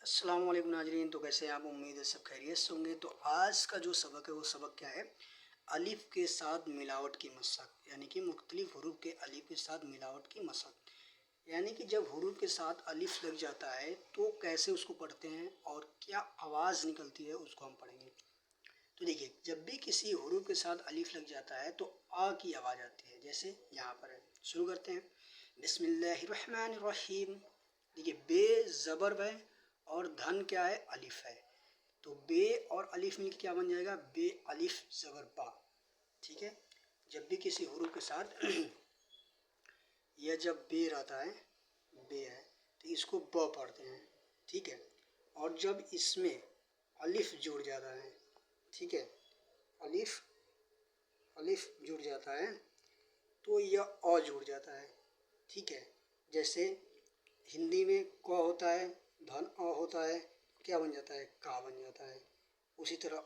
अस्सलाम वालेकुम नाजरीन। तो कैसे हैं आप? उम्मीद है सब खैरियत से होंगे। तो आज का जो सबक है वो सबक क्या है? अलिफ के साथ मिलावट की मशक, यानी कि मुख्तलिफ हरूफ के अलिफ के साथ मिलावट की मशक। यानी कि जब हरूफ के साथ अलिफ लग जाता है तो कैसे उसको पढ़ते हैं और क्या आवाज़ निकलती है उसको हम पढ़ेंगे। तो देखिए, जब भी किसी हरूफ के साथ अलिफ लग जाता है तो आ की आवाज़ आती है। जैसे यहाँ पर है, शुरू करते हैं। बिस्मिल्लाहिर्रहमानिर्रहीम। देखिए, बे ज़बर है और धन क्या है? अलिफ है। तो बे और अलिफ मिलकर क्या बन जाएगा? बे अलिफ ज़बर बा। ठीक है। जब भी किसी हरूफ के साथ यह जब बे रहता है, बे है, तो इसको ब पढ़ते हैं। ठीक है। और जब इसमें अलिफ जुड़ जाता है, ठीक है, अलिफ अलिफ जुड़ जाता है तो यह अ जुड़ जाता है। ठीक है। जैसे हिंदी में क होता है, धन अ होता है, क्या बन जाता है? का बन जाता है। उसी तरह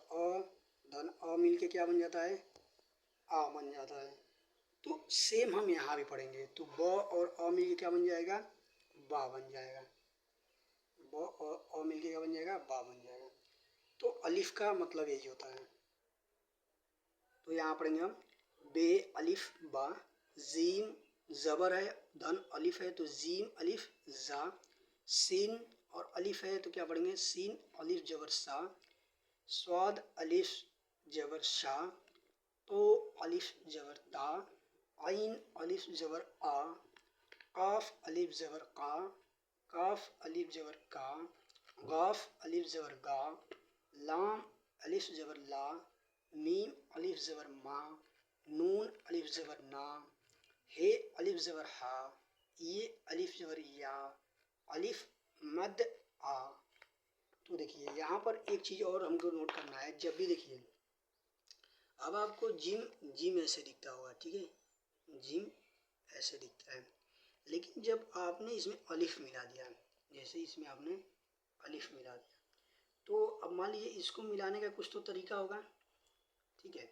धन अ मिलके क्या बन जाता है? आ बन जाता है। तो सेम हम यहाँ भी पढ़ेंगे। तो ब और अ मिलके क्या बन जाएगा? बा बन जाएगा। ब और अ मिलके क्या बन जाएगा? बा बन जाएगा। तो अलिफ का मतलब यही होता है। तो यहाँ पढ़ेंगे हम बे अलिफ बा। जीम ज़बर है, धन अलिफ है, तो जीम अलिफ जा। सीन और अलिफ है तो क्या पढ़ेंगे? सीन अलिफ जबर सा। स्वाद अलिफ जबर शा, तो अलिफ जबर ता। आइन अलिफ जबर आ। काफ अलिफ जबर का, काफ अलिफ जबर का। गाफ अलिफ जबर गा। लाम अलिफ जबर ला। मीम अलिफ ज़बर मा। नून अलिफ ज़बर ना। हे अलिफ ज़बर हा। ये अलिफ ज़बर या। अलिफ मद आ। तो देखिए, यहाँ पर एक चीज़ और हमको नोट करना है। जब भी देखिए, अब आपको जिम जिम ऐसे दिखता होगा, ठीक है, जिम ऐसे दिखता है। लेकिन जब आपने इसमें अलिफ मिला दिया, जैसे इसमें आपने अलिफ मिला दिया, तो अब मान लीजिए इसको मिलाने का कुछ तो तरीका होगा। ठीक है।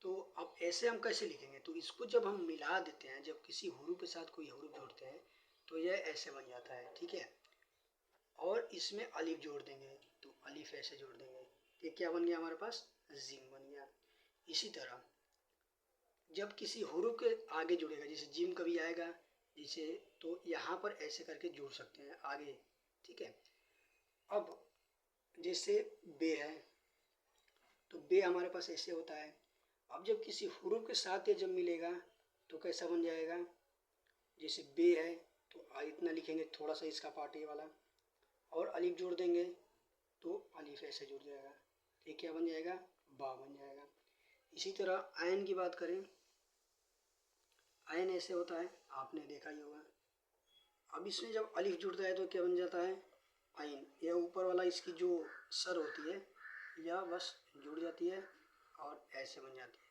तो अब ऐसे हम कैसे लिखेंगे? तो इसको जब हम मिला देते हैं, जब किसी हरूफ के साथ कोई हरूफ जोड़ते हैं तो यह ऐसे बन जाता है। ठीक है। और इसमें अलिफ जोड़ देंगे तो अलिफ ऐसे जोड़ देंगे, ये क्या बन गया हमारे पास? जिम बन गया। इसी तरह जब किसी हरूफ के आगे जुड़ेगा, जैसे जिम कभी आएगा जैसे, तो यहाँ पर ऐसे करके जोड़ सकते हैं आगे। ठीक है। अब जैसे बे है तो बे हमारे पास ऐसे होता है। अब जब किसी हरूफ के साथ ये जब मिलेगा तो कैसा बन जाएगा? जैसे बे है तो इतना लिखेंगे, थोड़ा सा इसका पार्ट ये वाला, और अलिफ जोड़ देंगे तो अलिफ ऐसे जुड़ जाएगा। ये क्या बन जाएगा? बा बन जाएगा। इसी तरह आयन की बात करें, आयन ऐसे होता है, आपने देखा ही होगा। अब इसमें जब अलिफ जुड़ता है तो क्या बन जाता है? आइन। यह ऊपर वाला इसकी जो सर होती है यह बस जुड़ जाती है और ऐसे बन जाती है।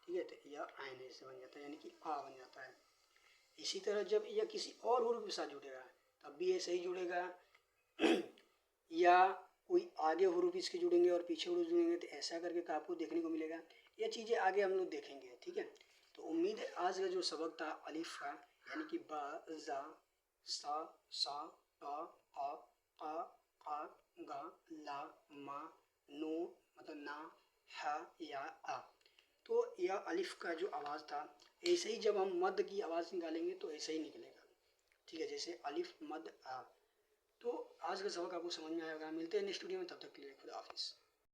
ठीक है। तो यह आयन ऐसे बन जाता है, यानी कि आ बन जाता है। इसी तरह जब यह किसी और हरूफ के साथ जुड़ेगा तब भी ऐसे ही जुड़ेगा या कोई आगे हरूफ इसके जुड़ेंगे और पीछे हरूफ जुड़ेंगे, तो ऐसा करके आपको देखने को मिलेगा। यह चीज़ें आगे हम लोग देखेंगे। ठीक है। तो उम्मीद है आज का जो सबक था अलिफ का, यानी कि बा जा सा सा ता आ का का गा ला मा नो, मतलब ना, हा या आ, तो यह अलिफ का जो आवाज़ था, ऐसे ही जब हम मद की आवाज़ निकालेंगे तो ऐसे ही निकलेगा। ठीक है। जैसे अलिफ मद आ। तो आज का सबक आपको समझ में आएगा। मिलते हैं नेक्स्ट वीडियो में, तब तक के लिए खुदा हाफिज़।